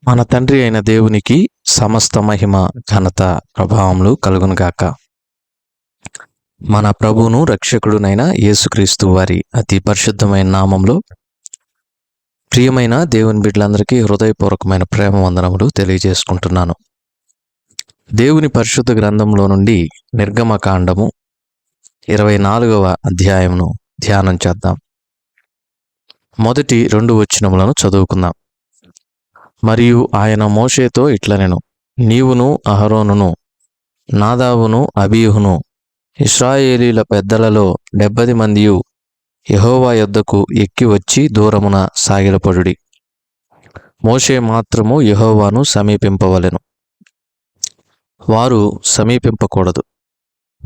మన తండ్రి అయిన దేవునికి సమస్త మహిమ ఘనత ప్రభావములు కలుగునుగాక. మన ప్రభువును రక్షకుడునైన యేసుక్రీస్తు వారి అతి పరిశుద్ధమైన నామంలో ప్రియమైన దేవుని బిడ్డలందరికీ హృదయపూర్వకమైన ప్రేమ వందనములు తెలియజేసుకుంటున్నాను. దేవుని పరిశుద్ధ గ్రంథంలో నుండి నిర్గమకాండము 24వ అధ్యాయమును ధ్యానం చేద్దాం. మొదటి 2 వచనములను చదువుకుందాం. మరియు ఆయన మోషేతో ఇట్లనెను, నీవును అహరోనును నాదాబును అబీహును ఇశ్రాయేలీల పెద్దలలో 70 మందియు యెహోవా యొద్దకు ఎక్కి వచ్చి దూరమున సాగిలపడుడి. మోషే మాత్రము యెహోవాను సమీపింపవలెను, వారు సమీపింపకూడదు.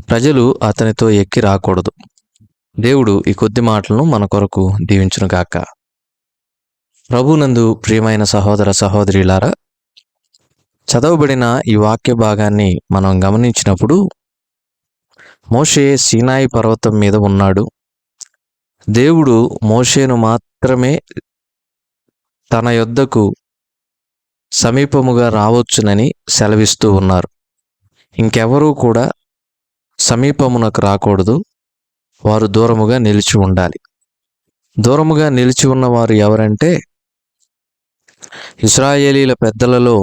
ప్రజలు అతనితో ఎక్కి రాకూడదు. దేవుడు ఈ కొద్ది మాటలను మన కొరకు దీవించునుగాక. ప్రభునందు ప్రియమైన సహోదర సహోదరులారా, చదవబడిన ఈ వాక్య భాగాన్ని మనం గమనించినప్పుడు మోషే సీనాయి పర్వతం మీద ఉన్నాడు. దేవుడు మోషేను మాత్రమే తన యొద్దకు సమీపముగా రావచ్చునని సెలవిస్తూ ఉన్నారు. ఇంకెవరూ కూడా సమీపమునకు రాకూడదు. వారు దూరముగా నిలిచి ఉండాలి. దూరముగా నిలిచి ఉన్నవారు ఎవరంటే ఇశ్రాయేలీల పెద్దలలో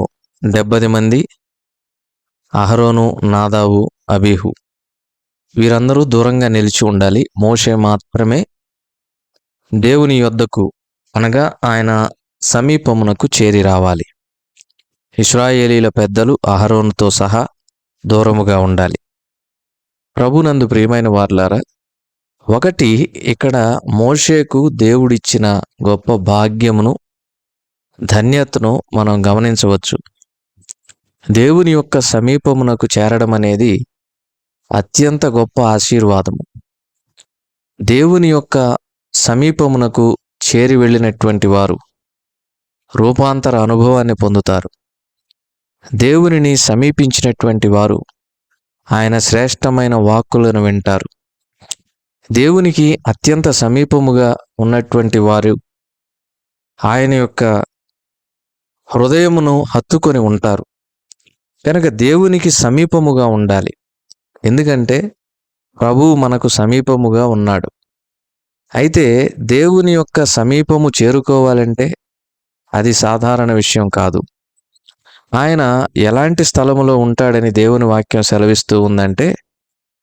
70 మంది, అహరోను, నాదాబు, అబీహు, వీరందరూ దూరంగా నిలిచి ఉండాలి. మోషే మాత్రమే దేవుని యొద్దకు అనగా ఆయన సమీపమునకు చేరి రావాలి. ఇశ్రాయేలీల పెద్దలు అహరోనుతో సహా దూరముగా ఉండాలి. ప్రభునందు ప్రియమైన వారలారా, ఒకటి ఇక్కడ మోషేకు దేవుడిచ్చిన గొప్ప భాగ్యమును, ధన్యతను మనం గమనించవచ్చు. దేవుని యొక్క సమీపమునకు చేరడం అనేది అత్యంత గొప్ప ఆశీర్వాదము. దేవుని యొక్క సమీపమునకు చేరి వెళ్ళినటువంటి వారు రూపాంతర అనుభవాన్ని పొందుతారు. దేవునిని సమీపించినటువంటి వారు ఆయన శ్రేష్టమైన వాక్కులను వింటారు. దేవునికి అత్యంత సమీపముగా ఉన్నటువంటి వారు ఆయన యొక్క హృదయమును హత్తుకొని ఉంటారు. కనుక దేవునికి సమీపముగా ఉండాలి. ఎందుకంటే ప్రభువు మనకు సమీపముగా ఉన్నాడు. అయితే దేవుని యొక్క సమీపము చేరుకోవాలంటే అది సాధారణ విషయం కాదు. ఆయన ఎలాంటి స్థలములో ఉంటాడని దేవుని వాక్యం సెలవిస్తూ ఉందంటే,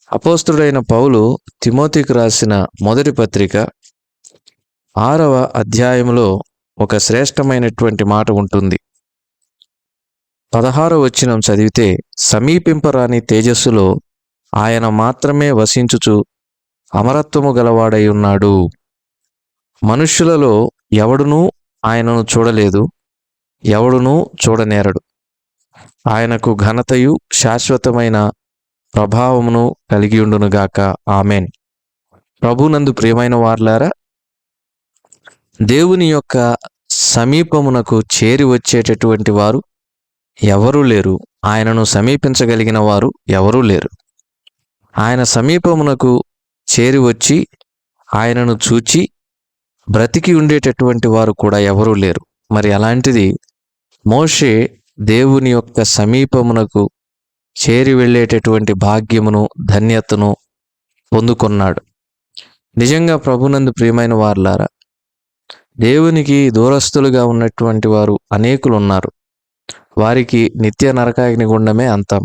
అపోస్తుడైన పౌలు తిమోతికి రాసిన మొదటి పత్రిక 6వ అధ్యాయంలో ఒక శ్రేష్టమైనటువంటి మాట ఉంటుంది. 16వ వచనం చదివితే, సమీపింపరాని తేజస్సులో ఆయన మాత్రమే వసించుచు అమరత్వము గలవాడై ఉన్నాడు. మనుష్యులలో ఎవడునూ ఆయనను చూడలేదు, ఎవడునూ చూడనేరడు. ఆయనకు ఘనతయు శాశ్వతమైన ప్రభావమును కలిగియుండునుగాక. ఆమెన్. ప్రభునందు ప్రియమైన వారలారా, దేవుని యొక్క సమీపమునకు చేరి వచ్చేటటువంటి వారు ఎవరూ లేరు. ఆయనను సమీపించగలిగిన వారు ఎవరూ లేరు. ఆయన సమీపమునకు చేరి వచ్చి ఆయనను చూచి బ్రతికి ఉండేటటువంటి వారు కూడా ఎవరూ లేరు. మరి అలాంటిది మోషే దేవుని యొక్క సమీపమునకు చేరి వెళ్ళేటటువంటి భాగ్యమును, ధన్యతను పొందుకున్నాడు. నిజంగా ప్రభునందు ప్రియమైన వారలారా, దేవునికి దూరస్తులుగా ఉన్నటువంటి వారు అనేకులు ఉన్నారు. వారికి నిత్య నరకాగ్ని గుండమే అంతం.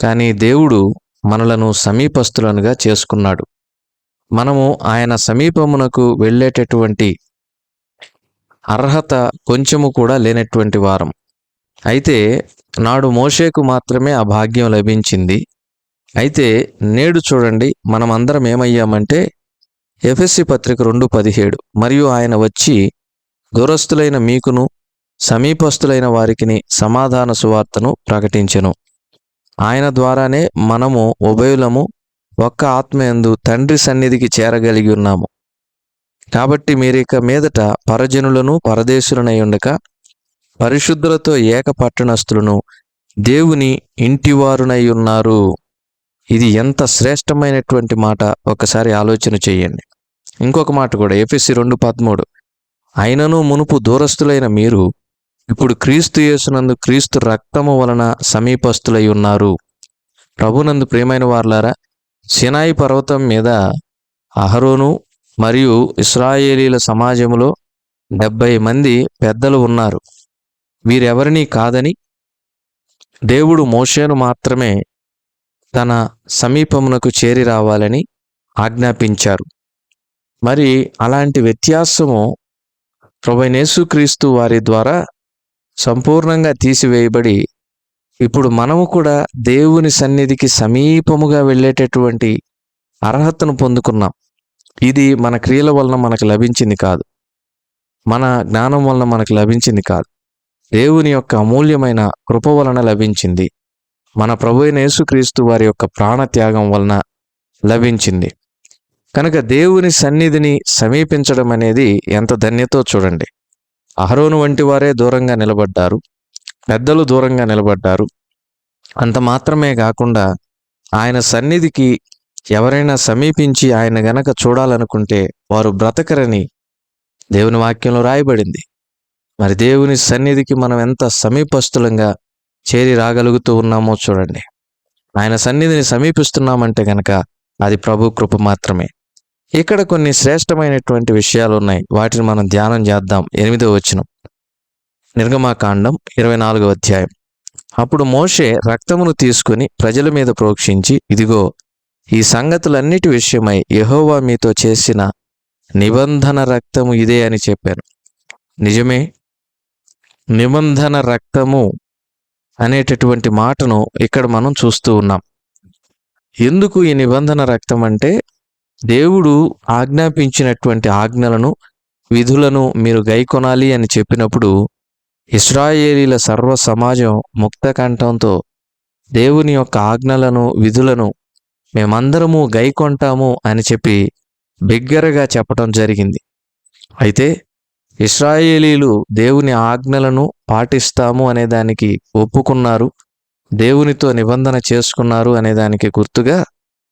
కానీ దేవుడు మనలను సమీపస్తులనుగా చేసుకున్నాడు. మనము ఆయన సమీపమునకు వెళ్ళేటటువంటి అర్హత కొంచెము కూడా లేనటువంటి వారం. అయితే నాడు మోషేకు మాత్రమే ఆ భాగ్యం లభించింది. అయితే నేడు చూడండి, మనమందరం ఏమయ్యామంటే ఎఫెసీ పత్రిక 2:17, మరియు ఆయన వచ్చి దూరస్తులైన మీకును సమీపస్తులైన వారికిని సమాధాన సువార్తను ప్రకటించెను. ఆయన ద్వారానే మనము ఉభయులము ఒక్క ఆత్మయందు తండ్రి సన్నిధికి చేరగలిగి ఉన్నాము. కాబట్టి మీరిక మీదట పరజనులను పరదేశులనై ఉండక పరిశుద్ధులతో ఏక పట్టణస్థులను దేవుని ఇంటివారునై ఉన్నారు. ఇది ఎంత శ్రేష్టమైనటువంటి మాట ఒకసారి ఆలోచన చేయండి. ఇంకొక మాట కూడా ఎఫెసీ 2:13, అయినను మునుపు దూరస్తులైన మీరు ఇప్పుడు క్రీస్తు యేసునందు క్రీస్తు రక్తము వలన సమీపస్తులై ఉన్నారు. ప్రభునందు ప్రియమైన వారలారా, సినాయి పర్వతం మీద అహరోను మరియు ఇశ్రాయేలీల సమాజములో 70 మంది పెద్దలు ఉన్నారు. వీరెవరినీ కాదని దేవుడు మోషేను మాత్రమే తన సమీపమునకు చేరి రావాలని ఆజ్ఞాపించారు. మరి అలాంటి వ్యత్యాసము ప్రభువైన యేసుక్రీస్తు వారి ద్వారా సంపూర్ణంగా తీసివేయబడి ఇప్పుడు మనము కూడా దేవుని సన్నిధికి సమీపముగా వెళ్ళేటటువంటి అర్హతను పొందుకున్నాం. ఇది మన క్రియల వలన మనకు లభించింది కాదు, మన జ్ఞానం వలన మనకు లభించింది కాదు, దేవుని యొక్క అమూల్యమైన కృప వలన లభించింది. మన ప్రభువైన యేసుక్రీస్తు వారి యొక్క ప్రాణత్యాగం వలన లభించింది. కనుక దేవుని సన్నిధిని సమీపించడం అనేది ఎంత ధన్యతో చూడండి. అహరోను వంటి వారే దూరంగా నిలబడ్డారు, పెద్దలు దూరంగా నిలబడ్డారు. అంత మాత్రమే కాకుండా ఆయన సన్నిధికి ఎవరైనా సమీపించి ఆయన గనక చూడాలనుకుంటే వారు బ్రతకరని దేవుని వాక్యంలో రాయబడింది. మరి దేవుని సన్నిధికి మనం ఎంత సమీపస్తులంగా చేరి రాగలుగుతూ ఉన్నామో చూడండి. ఆయన సన్నిధిని సమీపిస్తున్నామంటే గనక అది ప్రభు కృప మాత్రమే. ఇక్కడ కొన్ని శ్రేష్టమైనటువంటి విషయాలు ఉన్నాయి, వాటిని మనం ధ్యానం చేద్దాం. 8వ వచనం, నిర్గమాకాండం 24వ అధ్యాయం. అప్పుడు మోషే రక్తమును తీసుకుని ప్రజల మీద ప్రోక్షించి, ఇదిగో ఈ సంగతులన్నిటి విషయమై యెహోవా మీతో చేసిన నిబంధన రక్తము ఇదే అని చెప్పాను. నిజమే, నిబంధన రక్తము అనేటటువంటి మాటను ఇక్కడ మనం చూస్తూ ఉన్నాం. ఎందుకు ఈ నిబంధన రక్తం అంటే, దేవుడు ఆజ్ఞాపించినటువంటి ఆజ్ఞలను, విధులను మీరు గైకొనాలి అని చెప్పినప్పుడు ఇశ్రాయేలీల సర్వ సమాజం ముక్త కంఠంతో దేవుని యొక్క ఆజ్ఞలను, విధులను మేమందరము గైకొంటాము అని చెప్పి బిగ్గరగా చెప్పడం జరిగింది. అయితే ఇశ్రాయేలీలు దేవుని ఆజ్ఞలను పాటిస్తాము అనేదానికి ఒప్పుకున్నారు, దేవునితో నిబంధన చేసుకున్నారు అనేదానికి గుర్తుగా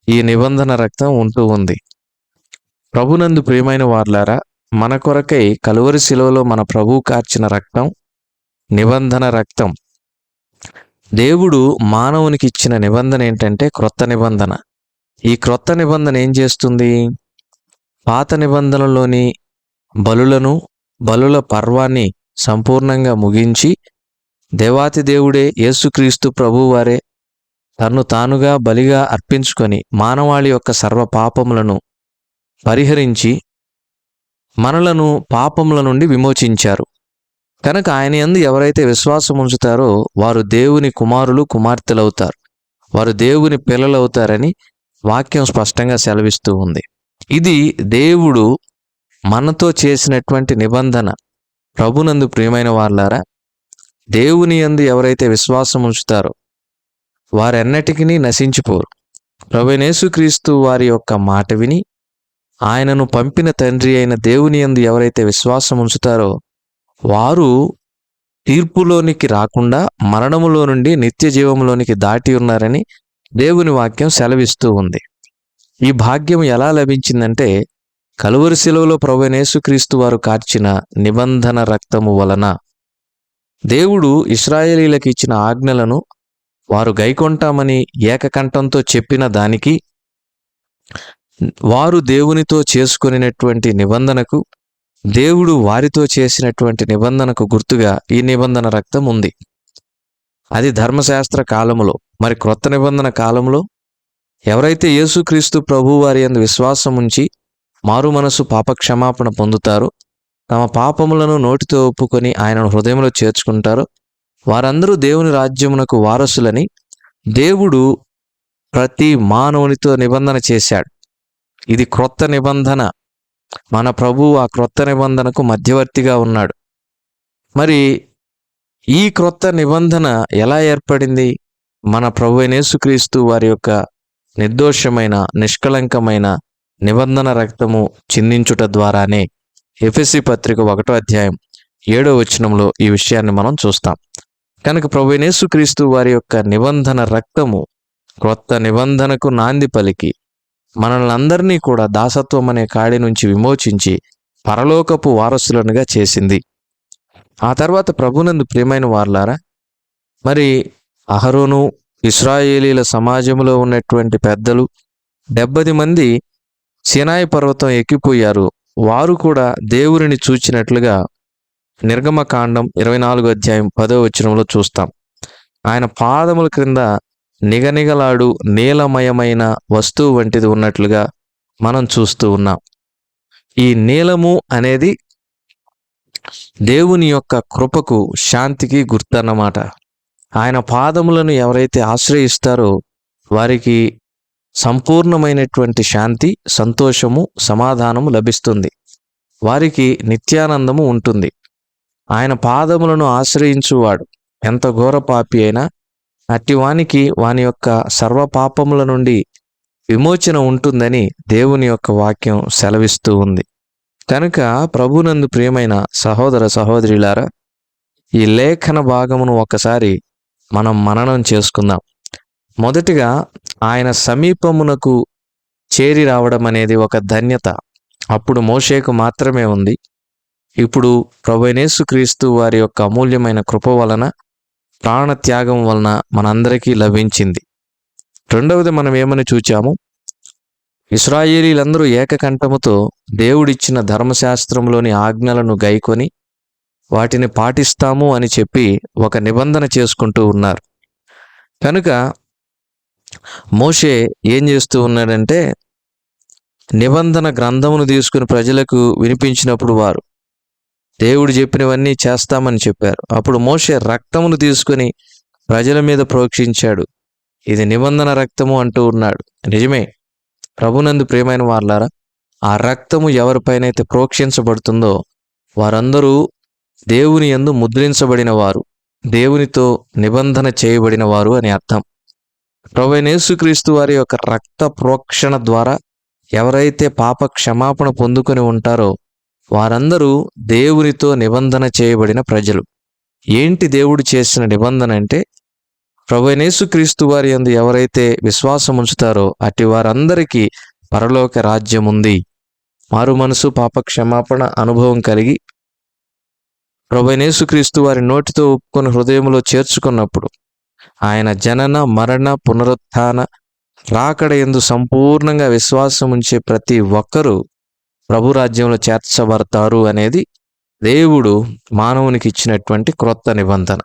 ఈ నిబంధన రక్తం ఉంటూ ఉంది. ప్రభునందు ప్రియమైన వారలారా, మన కొరకై కలువరి శిలువలో మన ప్రభువు కార్చిన రక్తం నిబంధన రక్తం. దేవుడు మానవునికి ఇచ్చిన నిబంధన ఏంటంటే క్రొత్త నిబంధన. ఈ క్రొత్త నిబంధన ఏం చేస్తుంది? పాత నిబంధనలోని బలుల పర్వాన్ని సంపూర్ణంగా ముగించి, దేవాతి దేవుడే యేసుక్రీస్తు ప్రభువారే తన్ను తానుగా బలిగా అర్పించుకొని మానవాళి యొక్క సర్వ పాపములను పరిహరించి మనలను పాపముల నుండి విమోచించారు. కనుక ఆయన యందు ఎవరైతే విశ్వాసం ఉంచుతారో వారు దేవుని కుమారులు, కుమార్తెలవుతారు, వారు దేవుని పిల్లలవుతారని వాక్యం స్పష్టంగా సెలవిస్తూ ఉంది. ఇది దేవుడు మనతో చేసినటువంటి నిబంధన. ప్రభునందు ప్రియమైన వారలారా, దేవుని యందు ఎవరైతే విశ్వాసం ఉంచుతారో వారెన్నటికీ నశించిపోరు. ప్రభువైన యేసుక్రీస్తు వారి యొక్క మాట విని ఆయనను పంపిన తండ్రి అయిన దేవుని యందు ఎవరైతే విశ్వాసం ఉంచుతారో వారు తీర్పులోనికి రాకుండా మరణములో నుండి నిత్య జీవంలోనికి దాటి ఉన్నారని దేవుని వాక్యం సెలవిస్తూ ఉంది. ఈ భాగ్యం ఎలా లభించిందంటే కలువరి శిలువలో ప్రభువైన యేసుక్రీస్తు వారు కార్చిన నిబంధన రక్తము వలన. దేవుడు ఇశ్రాయేలీలకు ఇచ్చిన ఆజ్ఞలను వారు గైకొంటామని ఏకకంఠంతో చెప్పిన దానికి, వారు దేవునితో చేసుకొనినటువంటి నిబంధనకు, దేవుడు వారితో చేసినటువంటి నిబంధనకు గుర్తుగా ఈ నిబంధన రక్తం ఉంది. అది ధర్మశాస్త్ర కాలములో. మరి క్రొత్త నిబంధన కాలంలో ఎవరైతే యేసుక్రీస్తు ప్రభు వారి యందు విశ్వాసం ఉంచి మారు మనసు పాపక్షమాపణ పొందుతారో, తమ పాపములను నోటితో ఒప్పుకొని ఆయనను హృదయంలో చేర్చుకుంటారో వారందరూ దేవుని రాజ్యమునకు వారసులని దేవుడు ప్రతి మానవునితో నిబంధన చేశాడు. ఇది క్రొత్త నిబంధన. మన ప్రభువు ఆ క్రొత్త నిబంధనకు మధ్యవర్తిగా ఉన్నాడు. మరి ఈ క్రొత్త నిబంధన ఎలా ఏర్పడింది? మన ప్రభువైన యేసుక్రీస్తు వారి యొక్క నిర్దోషమైన, నిష్కళంకమైన నిబంధన రక్తము చిందించుట ద్వారానే. ఎఫెసీ పత్రిక 1వ అధ్యాయం 7వ వచనంలో ఈ విషయాన్ని మనం చూస్తాం. కనుక ప్రభువైన యేసుక్రీస్తు వారి యొక్క నిబంధన రక్తము క్రొత్త నిబంధనకు నాంది పలికి మనల్ని అందరినీ కూడా దాసత్వం అనే కాడి నుంచి విమోచించి పరలోకపు వారసులనుగా చేసింది. ఆ తర్వాత ప్రభునందు ప్రియమైన వారలారా, మరి అహరోను, ఇశ్రాయేలీల సమాజంలో ఉన్నటువంటి పెద్దలు 70 మంది సీనాయి పర్వతం ఎక్కిపోయారు. వారు కూడా దేవునిని చూచినట్లుగా నిర్గమకాండం 24 అధ్యాయం 10వ వచనంలో చూస్తాం. ఆయన పాదముల క్రింద నిగనిగలాడు నీలమయమైన వస్తువు వంటిది ఉన్నట్లుగా మనం చూస్తూ ఉన్నాం. ఈ నీలము అనేది దేవుని యొక్క కృపకు, శాంతికి గుర్తన్నమాట. ఆయన పాదములను ఎవరైతే ఆశ్రయిస్తారో వారికి సంపూర్ణమైనటువంటి శాంతి, సంతోషము, సమాధానము లభిస్తుంది. వారికి నిత్యానందము ఉంటుంది. ఆయన పాదములను ఆశ్రయించువాడు ఎంత ఘోర పాపి అయినా అట్టివానికి వాని యొక్క సర్వ పాపముల నుండి విమోచన ఉంటుందని దేవుని యొక్క వాక్యం సెలవిస్తూ ఉంది. కనుక ప్రభునందు ప్రియమైన సహోదర సహోదరులారా, ఈ లేఖన భాగమును ఒకసారి మనం మననం చేసుకుందాం. మొదటిగా ఆయన సమీపమునకు చేరి రావడం అనేది ఒక ధన్యత. అప్పుడు మోషేకు మాత్రమే ఉంది. ఇప్పుడు ప్రభువైన యేసుక్రీస్తు వారి యొక్క అమూల్యమైన కృప వలన, ప్రాణత్యాగం వలన మనందరికీ లభించింది. రెండవది మనం ఏమని చూచాము? ఇశ్రాయేలీలందరూ ఏకకంఠముతో దేవుడిచ్చిన ధర్మశాస్త్రంలోని ఆజ్ఞలను గైకొని వాటిని పాటిస్తాము అని చెప్పి ఒక నిబంధన చేసుకుంటూ ఉన్నారు. కనుక మోషే ఏం చేస్తూ ఉన్నాడంటే, నిబంధన గ్రంథమును తీసుకుని ప్రజలకు వినిపించినప్పుడు వారు దేవుడు చెప్పినవన్నీ చేస్తామని చెప్పారు. అప్పుడు మోషే రక్తమును తీసుకుని ప్రజల మీద ప్రోక్షించాడు. ఇది నిబంధన రక్తము అంటూ ఉన్నాడు. నిజమే, ప్రభునందు ప్రియమైన వారలారా, ఆ రక్తము ఎవరిపైనైతే ప్రోక్షించబడుతుందో వారందరూ దేవుని యందు ముద్రించబడిన వారు, దేవునితో నిబంధన చేయబడిన వారు అని అర్థం. ప్రభువైన యేసుక్రీస్తు వారి యొక్క రక్త ప్రోక్షణ ద్వారా ఎవరైతే పాప క్షమాపణ పొందుకొని ఉంటారో వారందరూ దేవునితో నిబంధన చేయబడిన ప్రజలు. ఏంటి దేవుడు చేసిన నిబంధన అంటే, ప్రభువైన యేసుక్రీస్తు వారి యందు ఎవరైతే విశ్వాసం ఉంచుతారో అట్టి వారందరికీ పరలోక రాజ్యం ఉంది. మారు మనసు, పాప క్షమాపణ అనుభవం కలిగి ప్రభువైన యేసుక్రీస్తు వారి నోటితో ఒప్పుకొని హృదయంలో చేర్చుకున్నప్పుడు ఆయన జనన, మరణ, పునరుత్థాన, రాకడ యందు సంపూర్ణంగా విశ్వాసం ఉంచే ప్రతి ఒక్కరూ ప్రభు రాజ్యంలో చేర్చబడతారు అనేది దేవుడు మానవునికి ఇచ్చినటువంటి క్రొత్త నిబంధన.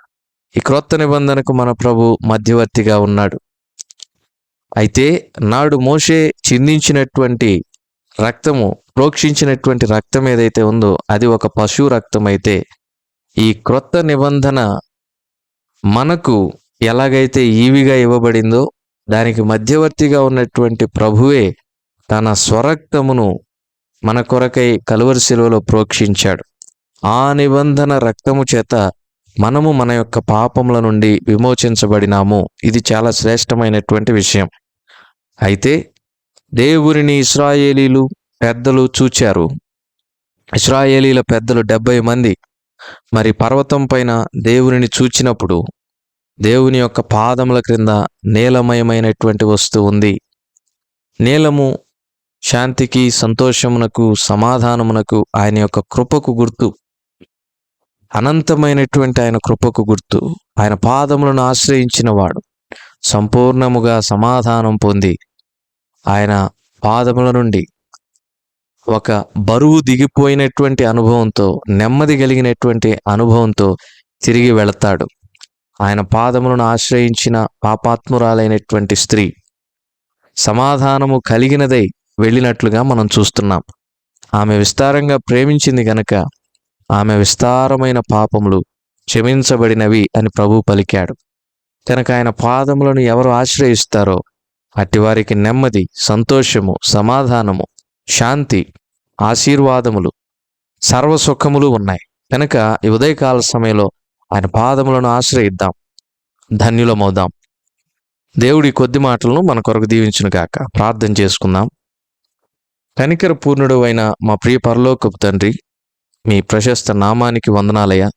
ఈ క్రొత్త నిబంధనకు మన ప్రభు మధ్యవర్తిగా ఉన్నాడు. అయితే నాడు మోషే చిందించినటువంటి రక్తము, ప్రోక్షించినటువంటి రక్తం ఏదైతే ఉందో అది ఒక పశువు రక్తం అయితే, ఈ క్రొత్త నిబంధన మనకు ఎలాగైతే ఈవిగా ఇవ్వబడిందో దానికి మధ్యవర్తిగా ఉన్నటువంటి ప్రభువే తన స్వరక్తమును మన కొరకై కలువరి శిలువలో ప్రోక్షించాడు. ఆ నిబంధన రక్తము చేత మనము మన యొక్క పాపముల నుండి విమోచించబడినాము. ఇది చాలా శ్రేష్టమైనటువంటి విషయం. అయితే దేవునిని ఇశ్రాయేలీలు పెద్దలు చూచారు. ఇశ్రాయేలీల పెద్దలు 70 మంది మరి పర్వతం పైన దేవునిని చూచినప్పుడు దేవుని యొక్క పాదముల క్రింద నీలమయమైనటువంటి వస్తువు ఉంది. నీలము శాంతికి, సంతోషమునకు, సమాధానమునకు, ఆయన యొక్క కృపకు గుర్తు. అనంతమైనటువంటి ఆయన కృపకు గుర్తు. ఆయన పాదములను ఆశ్రయించిన వాడు సంపూర్ణముగా సమాధానం పొంది ఆయన పాదముల నుండి ఒక బరువు దిగిపోయినటువంటి అనుభవంతో, నెమ్మది కలిగినటువంటి అనుభవంతో తిరిగి వెళతాడు. ఆయన పాదములను ఆశ్రయించిన పాపాత్మురాలైనటువంటి స్త్రీ సమాధానము కలిగినదై వెళ్ళినట్లుగా మనం చూస్తున్నాం. ఆమె విస్తారంగా ప్రేమించింది గనక ఆమె విస్తారమైన పాపములు క్షమించబడినవి అని ప్రభు పలికాడు. కనుక ఆయన పాదములను ఎవరు ఆశ్రయిస్తారో అట్టివారికి నెమ్మది, సంతోషము, సమాధానము, శాంతి, ఆశీర్వాదములు, సర్వసుఖములు ఉన్నాయి. కనుక ఈ ఉదయకాల సమయంలో ఆయన పాదములను ఆశ్రయిద్దాం, ధన్యులమవుదాం. దేవుడి కొద్ది మాటలను మన కొరకు దీవించును గాక. ప్రార్థన చేసుకుందాం. కనికర పూర్ణుడు అయిన మా ప్రియ పరలోకపు తండ్రి, మీ ప్రశస్త నామానికి వందనాలయ్యా.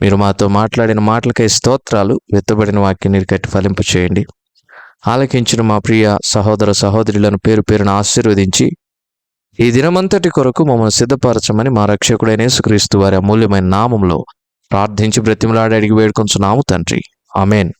మీరు మాతో మాట్లాడిన మాటలకై స్తోత్రాలు. వెత్తబడిన వాక్యం నీరు కట్టి ఫలింప చేయండి. ఆలకించిన మా ప్రియ సహోదర సహోదరులను పేరు పేరున ఆశీర్వదించి ఈ దినమంతటి కొరకు మమ్మల్ని సిద్ధపరచమని మా రక్షకుడైన యేసుక్రీస్తు వారి అమూల్యమైన నామంలో ప్రార్థించి బ్రతిమలాడి అడిగి వేడుకొంచున్నాము తండ్రి. ఆమేన్.